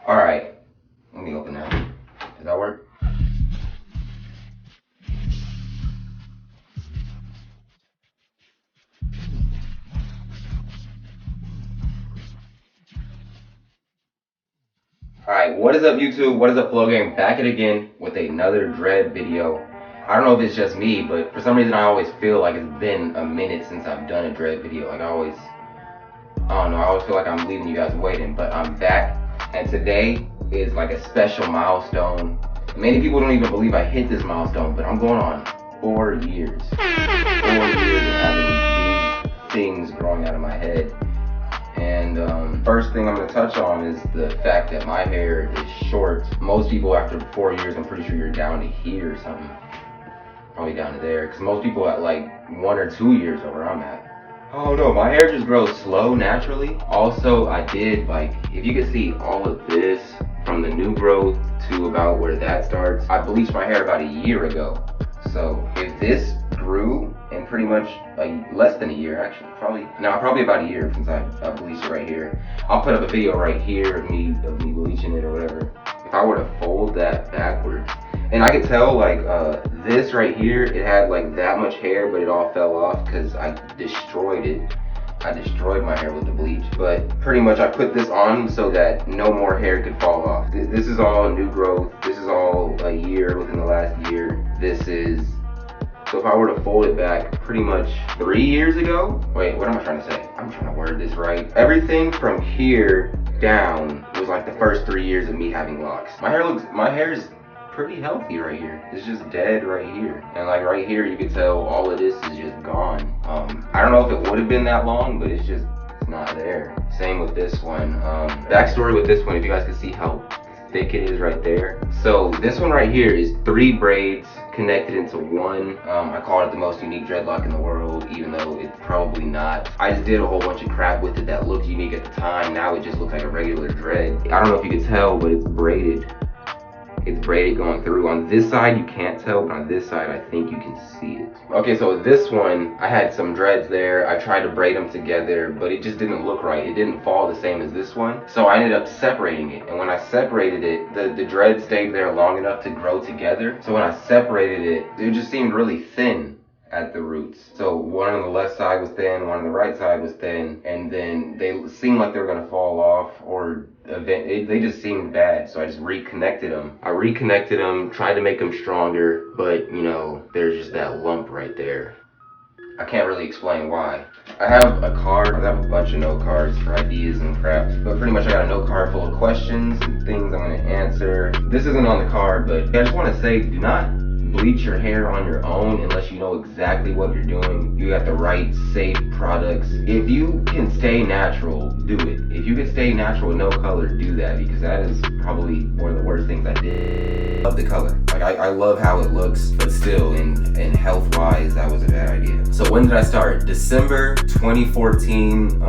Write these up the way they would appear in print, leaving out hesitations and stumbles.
Alright, let me open that. Does that work? Alright, what is up YouTube? What is up Flow Gang? Back at it again with another dread video. I don't know if it's just me, but for some reason I always feel like it's been a minute since I've done a dread video. Like I always feel like I'm leaving you guys waiting, but I'm back. And today is like a special milestone. Many people don't even believe I hit this milestone, but I'm going on 4 years. 4 years of having these things growing out of my head. And first thing I'm going to touch on is the fact that my hair is short. Most people after 4 years, I'm pretty sure you're down to here or something. Probably down to there. Because most people at like 1 or 2 years are where I'm at. Oh no, my hair just grows slow naturally. Also, I did like, if you can see all of this from the new growth to about where that starts, I bleached my hair about a year ago. So if this grew in pretty much like less than a year, actually, probably about a year since I bleached it right here. I'll put up a video right here of me bleaching it or whatever. If I were to fold that backwards, and I could tell like this right here, it had like that much hair, but it all fell off because I destroyed it. I destroyed my hair with the bleach, but pretty much I put this on so that no more hair could fall off. This is all new growth. This is all a year within the last year. So if I were to fold it back pretty much 3 years ago, wait, what am I trying to say? I'm trying to word this right. Everything from here down was like the first 3 years of me having locks. My hair's pretty healthy right here. It's just dead right here. And like right here, you can tell all of this is just gone. I don't know if it would have been that long, but it's not there. Same with this one. Backstory with this one, if you guys can see how thick it is right there. So this one right here is 3 braids connected into one. I call it the most unique dreadlock in the world, even though it's probably not. I just did a whole bunch of crap with it that looked unique at the time. Now it just looks like a regular dread. I don't know if you can tell, but it's braided. It's braided going through. On this side you can't tell, but on this side I think you can see it. Okay, so this one, I had some dreads there. I tried to braid them together, but it just didn't look right. It didn't fall the same as this one. So I ended up separating it. And when I separated it, the dread stayed there long enough to grow together. So when I separated it, it just seemed really thin at the roots. So one on the left side was thin, one on the right side was thin, and then they seemed like they were gonna fall off, or they just seemed bad. So I just reconnected them. I reconnected them, tried to make them stronger, but you know, there's just that lump right there. I can't really explain why. I have a card, I have a bunch of note cards for ideas and crap, but pretty much I got a note card full of questions and things I'm gonna answer. This isn't on the card, but I just wanna say, do not bleach your hair on your own unless you know exactly what you're doing. You got the right safe products. If you can stay natural, do it. If you can stay natural with no color, do that, because that is probably one of the worst things I did. Love the color. Like I love how it looks, but still in health wise that was a bad idea. So when did I start? December 2014.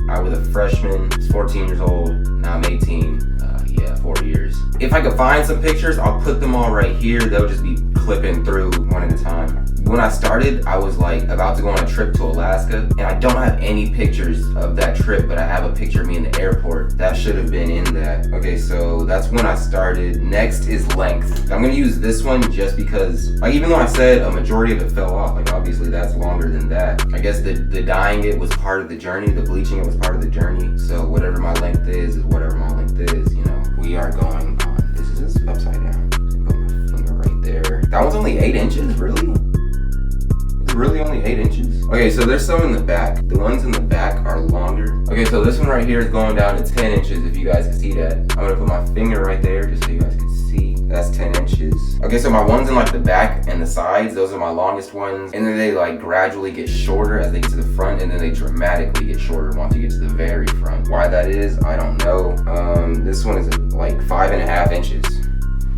I was a freshman, I was 14 years old, now I'm 18. Yeah, 4 years. If I could find some pictures, I'll put them all right here. They'll just be clipping through one at a time. When I started, I was like about to go on a trip to Alaska, and I don't have any pictures of that trip, but I have a picture of me in the airport. That should have been in that. Okay, so that's when I started. Next is length. I'm gonna use this one just because, like, even though I said a majority of it fell off, like obviously that's longer than that. I guess the dyeing it was part of the journey, the bleaching it was part of the journey. So whatever my length is whatever my length is, you know. We are going on, this is upside down. Put my finger right there. That one's only 8 inches, really? It's really only 8 inches? Okay, so there's some in the back. The ones in the back are longer. Okay, so this one right here is going down to 10 inches, if you guys can see that. I'm gonna put my finger right there just so you guys can see. That's 10 inches. Okay, so my ones in like the back and the sides, those are my longest ones. And then they like gradually get shorter as they get to the front, and then they dramatically get shorter once you get to the very front. Why that is, I don't know. This one is like 5.5 inches.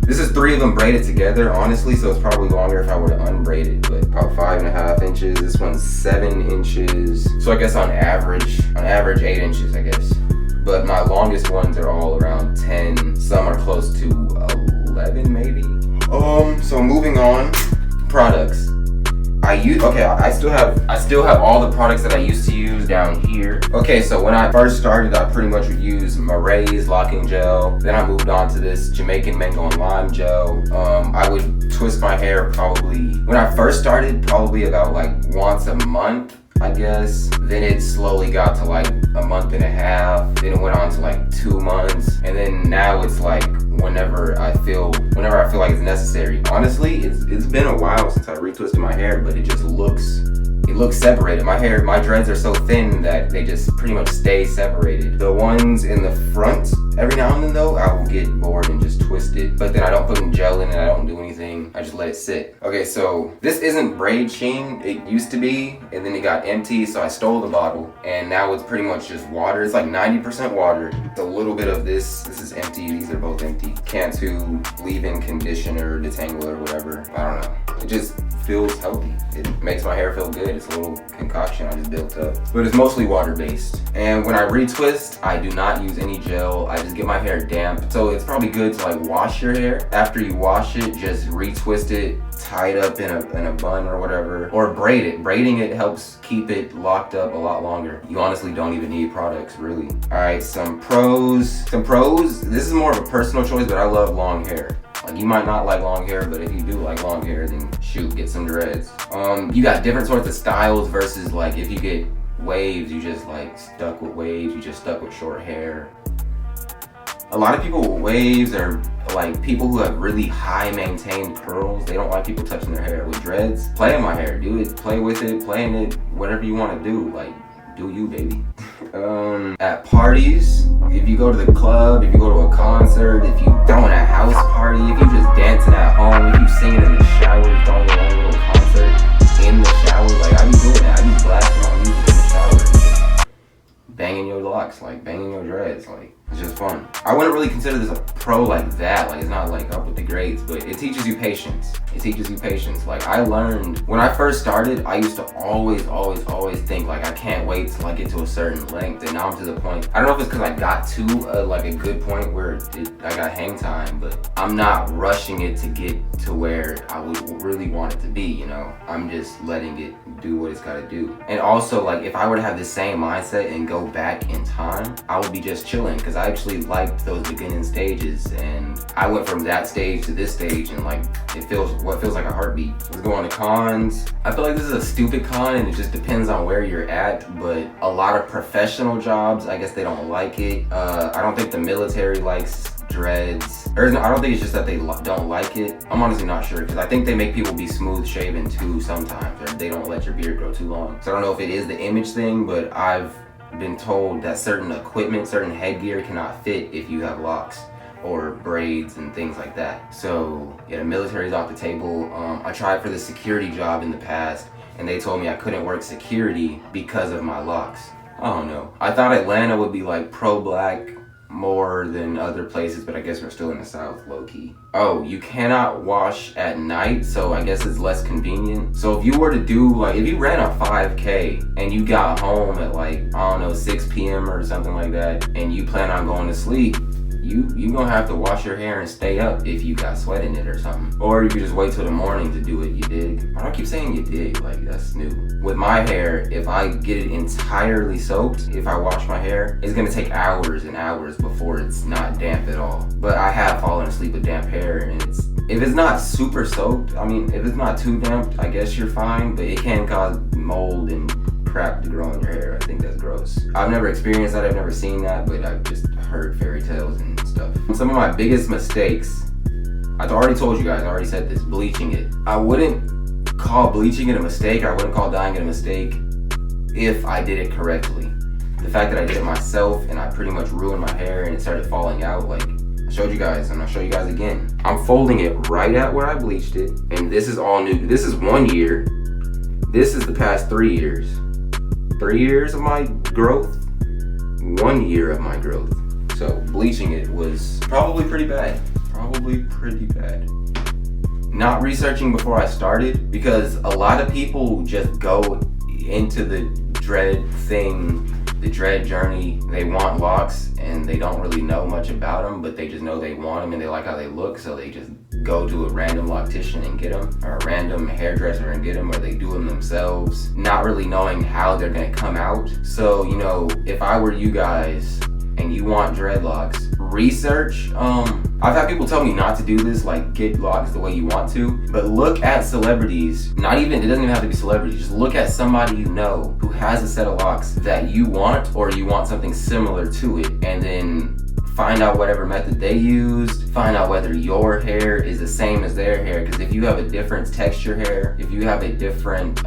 This is 3 of them braided together, honestly, so it's probably longer if I were to unbraid it, but about 5.5 inches. This one's 7 inches. So I guess on average 8 inches, I guess. But my longest ones are all around 10. Some are close to 11 maybe. So moving on, products. I I still have all the products that I used to use down here. Okay, so when I first started, I pretty much would use Marae's locking gel. Then I moved on to this Jamaican mango and lime gel. I would twist my hair probably, when I first started, probably about like once a month, I guess. Then it slowly got to like a month and a half. Then it went on to like 2 months. And then now it's like whenever I feel like it's necessary. Honestly, it's been a while since I retwisted my hair, but it looks separated. My dreads are so thin that they just pretty much stay separated. The ones in the front, every now and then though, I will get bored and just twist it. But then I don't put in gel in it, I don't do anything. I just let it sit. Okay, so this isn't braid sheen. It used to be, and then it got empty, so I stole the bottle. And now it's pretty much just water. It's like 90% water. It's a little bit of this. This is empty. These are both empty. Cantu leave-in conditioner, detangler, whatever. I don't know. It just feels healthy. It makes my hair feel good. It's a little concoction I just built up. But it's mostly water-based. And when I retwist, I do not use any gel. I just get my hair damp. So it's probably good to like wash your hair. After you wash it, just retwist it, tie it up in a bun or whatever, or braid it. Braiding it helps keep it locked up a lot longer. You honestly don't even need products, really. All right, some pros. This is more of a personal choice, but I love long hair. Like, you might not like long hair, but if you do like long hair, then shoot, get some dreads. You got different sorts of styles versus like if you get waves, you just like stuck with waves, you just stuck with short hair. A lot of people with waves are like people who have really high maintained curls. They don't like people touching their hair. With dreads, play in my hair, do it, play with it, play in it, whatever you want to do. Like, do you, baby. At parties, if you go to the club, if you go to a concert, if you throwing a house party, if you just dancing at home, if you singing in the shower, throwing your own little concert in the shower, like I be doing that. I be blasting my music in the shower, banging your locks, like banging your dreads, like it's just fun. I wouldn't really consider this a pro like that. Like, it's not like up with the grades, but it teaches you patience. It teaches you patience. Like, I learned when I first started, I used to always think like I can't wait till I get to a certain length, and now I'm to the point. I don't know if it's because I got to like a good point where I got hang time, but I'm not rushing it to get to where I would really want it to be. You know, I'm just letting it do what it's got to do. And also, like, if I were to have the same mindset and go back in time, I would be just chilling, because I actually liked those beginning stages, and I went from that stage to this stage, and like it feels like a heartbeat. Let's go on to cons. I feel like this is a stupid con, and it just depends on where you're at, but a lot of professional jobs, I guess they don't like it. I don't think the military likes dreads. I don't think it's just that they don't like it. I'm honestly not sure, because I think they make people be smooth shaven too sometimes, or they don't let your beard grow too long. So I don't know if it is the image thing, but I've been told that certain equipment, certain headgear cannot fit if you have locks or braids and things like that. So yeah, the military's off the table. I tried for the security job in the past, and they told me I couldn't work security because of my locks. I don't know. I thought Atlanta would be like pro-black more than other places, but I guess we're still in the South, low-key. Oh, you cannot wash at night, so I guess it's less convenient. So if you were to do, like, if you ran a 5K and you got home at like, I don't know, 6 p.m. or something like that, and you plan on going to sleep, you gonna have to wash your hair and stay up if you got sweat in it or something. Or you could just wait till the morning to do it, you dig? I don't keep saying you dig, like that's new. With my hair, if I get it entirely soaked, if I wash my hair, it's gonna take hours and hours before it's not damp at all. But I have fallen asleep with damp hair, and if it's not super soaked, I mean, if it's not too damp, I guess you're fine, but it can cause mold and crap to grow in your hair. I think that's gross. I've never experienced that, I've never seen that, but I've just heard fairy tales and stuff. Some of my biggest mistakes, I've already told you guys, I already said this, bleaching it. I wouldn't call bleaching it a mistake, I wouldn't call dyeing it a mistake if I did it correctly. The fact that I did it myself and I pretty much ruined my hair and it started falling out, like I showed you guys and I'll show you guys again. I'm folding it right at where I bleached it, and this is all new. This is 1 year. This is the past 3 years. 3 years of my growth, 1 year of my growth. So bleaching it was probably pretty bad. Not researching before I started, because a lot of people just go into the dread thing, the dread journey. They want locks and and they don't really know much about them, but they just know they want them and they like how they look, so they just go to a random loctician and get them, or a random hairdresser and get them, or they do them themselves, not really knowing how they're gonna come out. So, you know, if I were you guys and you want dreadlocks, research. I've had people tell me not to do this, like get locks the way you want to, but look at celebrities. It doesn't even have to be celebrities, just look at somebody you know who has a set of locks that you want, or you want something similar to it, and then find out whatever method they used, find out whether your hair is the same as their hair, because if you have a different texture hair, if you have a different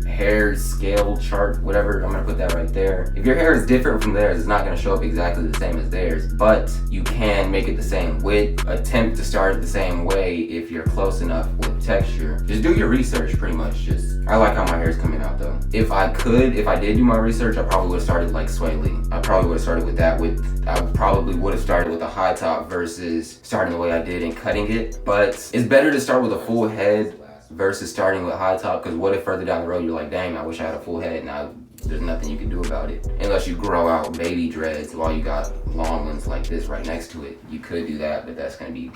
hair scale chart, whatever, I'm gonna put that right there. If your hair is different from theirs, it's not gonna show up exactly the same as theirs, but you can make it the same width, attempt to start it the same way if you're close enough with texture. Just do your research pretty much. I like how my hair's coming out though. If I did do my research, I probably would've started like Sway Lee. I probably would've started with that I probably would have started with a high top versus starting the way I did and cutting it. But it's better to start with a full head versus starting with high top, because what if further down the road you're like, dang, I wish I had a full head. Now there's nothing you can do about it. Unless you grow out baby dreads while you got long ones like this right next to it. You could do that, but that's gonna be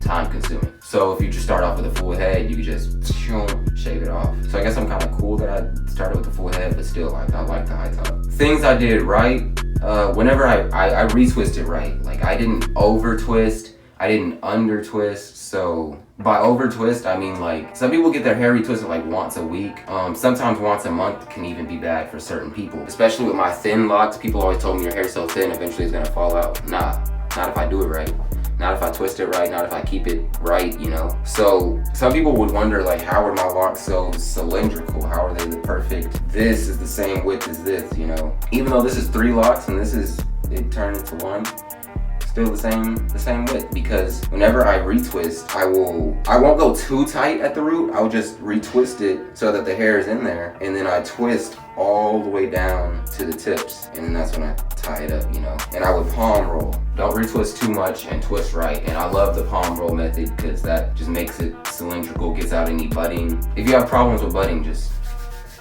time consuming. So if you just start off with a full head, you could just shave it off. So I guess I'm kind of cool that I started with the full head, but still, I like the high top. Things I did right, whenever I retwisted right. Like I didn't over twist, I didn't under twist. So by over twist, I mean like some people get their hair retwisted like once a week. Sometimes once a month can even be bad for certain people. Especially with my thin locks, people always told me your hair's so thin, eventually it's gonna fall out. Nah, not if I do it right. Not if I twist it right, not if I keep it right, you know? So some people would wonder like, how are my locks so cylindrical? How are they the perfect? This is the same width as this, you know? Even though this is 3 locks and it turned into 1, still the same width, because whenever I retwist, I won't go too tight at the root. I'll just retwist it so that the hair is in there, and then I twist all the way down to the tips, and then that's when I tie it up, you know? And I would palm roll. Don't retwist too much and twist right. And I love the palm roll method because that just makes it cylindrical, gets out any budding. If you have problems with budding, just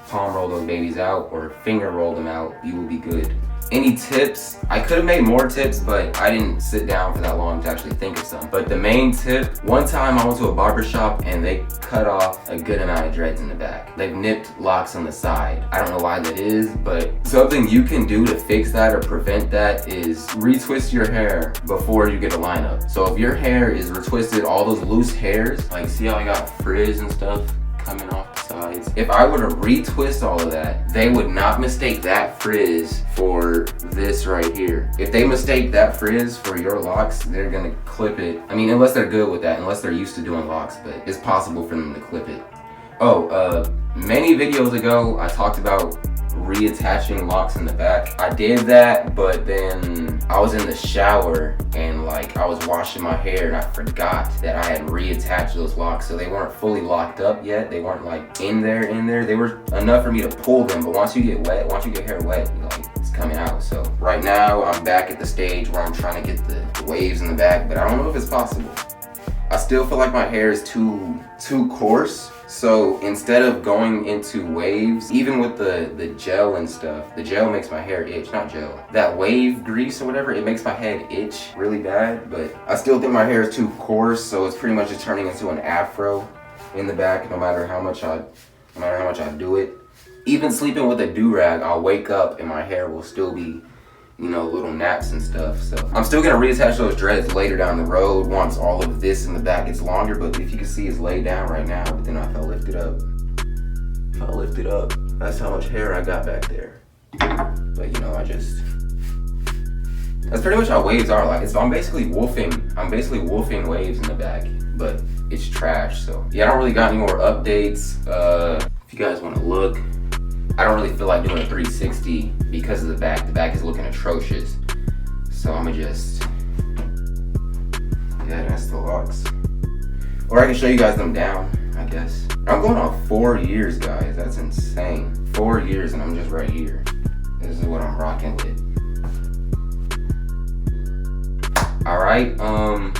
palm roll those babies out or finger roll them out, you will be good. Any tips? I could have made more tips, but I didn't sit down for that long to actually think of some. But the main tip, one time I went to a barber shop and they cut off a good amount of dreads in the back. They've nipped locks on the side. I don't know why that is, but something you can do to fix that or prevent that is retwist your hair before you get a lineup. So if your hair is retwisted, all those loose hairs, like see how I got frizz and stuff coming off the sides? If I were to retwist all of that, they would not mistake that frizz for this right here. If they mistake that frizz for your locks, they're gonna clip it. I mean, unless they're good with that, unless they're used to doing locks, but it's possible for them to clip it. Many videos ago, I talked about reattaching locks in the back. I did that, but then I was in the shower and like I was washing my hair and I forgot that I had reattached those locks, so they weren't fully locked up yet. They weren't like in there. They were enough for me to pull them, but once you get hair wet, like it's coming out. So right now I'm back at the stage where I'm trying to get the waves in the back, but I don't know if it's possible. I still feel like my hair is too coarse. So instead of going into waves, even with the gel and stuff, the gel makes my hair itch, not gel. That wave grease or whatever, it makes my head itch really bad, but I still think my hair is too coarse, so it's pretty much just turning into an afro in the back no matter how much I do it. Even sleeping with a do-rag, I'll wake up and my hair will still be, you know, little naps and stuff. So I'm still gonna reattach those dreads later down the road once all of this in the back gets longer, but if you can see, it's laid down right now, but then if I lift it up, that's how much hair I got back there. But you know, that's pretty much how waves are. Like I'm basically wolfing waves in the back, but it's trash. So yeah, I don't really got any more updates. If you guys want to look, I don't really feel like doing a 360 because of the back. The back is looking atrocious. So I'ma just, yeah, that's the locks. Or I can show you guys them down, I guess. I'm going on 4 years, guys. That's insane. 4 years and I'm just right here. This is what I'm rocking with. Alright,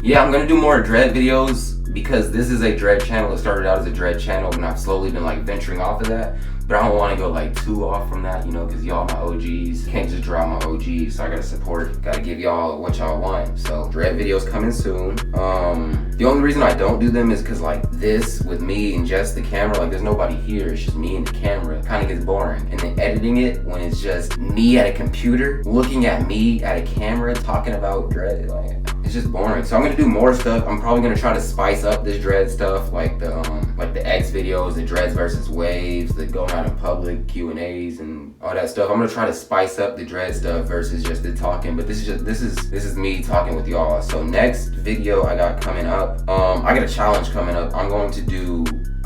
yeah, I'm gonna do more dread videos because this is a dread channel. It started out as a dread channel and I've slowly been like venturing off of that. But I don't want to go like too off from that, you know, because y'all my OGs. Can't just drop my OGs, so I gotta support. Gotta give y'all what y'all want. So dread videos coming soon. The only reason I don't do them is because like this with me and just the camera, like there's nobody here. It's just me and the camera. It kind of gets boring. And then editing it when it's just me at a computer, looking at me at a camera, talking about dread, like it's just boring. So I'm gonna do more stuff. I'm probably gonna try to spice up this dread stuff, like the X videos, the dreads versus waves, the going out in public Q&As and all that stuff. I'm gonna try to spice up the dread stuff versus just the talking. But this is me talking with y'all. So next video I got coming up, I got a challenge coming up. I'm going to do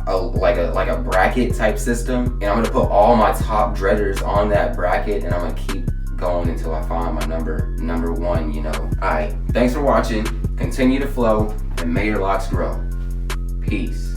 like a bracket type system, and I'm gonna put all my top dreaders on that bracket, and I'm gonna keep going until I find my number one, you know. Alright, thanks for watching. Continue to flow, and may your locks grow. Peace.